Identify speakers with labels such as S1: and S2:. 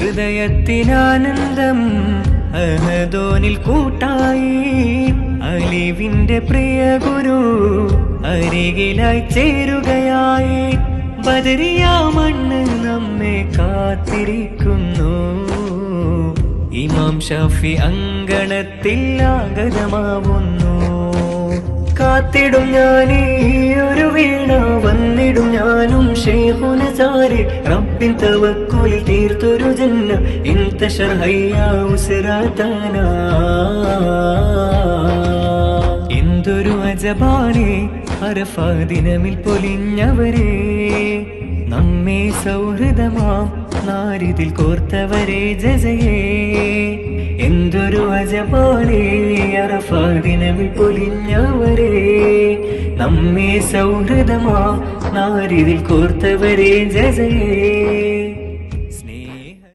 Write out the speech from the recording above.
S1: ഹൃദയത്തിനാനന്ദം അഹദോനിൽ കൂട്ടായി. അലിവിന്റെ പ്രിയ ഗുരു അരികിലായി ചേരുകയായി. ബദരിയ മണ്ണ് നമ്മെ കാത്തിരിക്കുന്നു. ഇമാം ഷാഫി അങ്കണത്തിൽ ആഗതമാവുന്നു. കാത്തിടും ഞാനീ ഒരു വീണ, വന്നിടും ഞാനും ശൈഖുന സാരി. റബ്ബിൻ തവക്കുലിൽ തീർത്തൊരു ജന്ന, ഇൻതശർ ഹയ്യാ ഉസ്റാതന. എന്തൊരു അജബാണേ അറഫാ ദിനമിൽ പൊലിഞ്ഞവരെ, നമ്മെ സൗഹൃദമാം നാരിതിൽ കോർത്തവരെ ജസയേ. എന്തൊരു അജബാണേ അറഫാ ദിനമിൽ പൊലിഞ്ഞവരെ, നമ്മെ സൗഹൃദമാം നാരിതിൽ കോർത്തവരെ ജസയേ.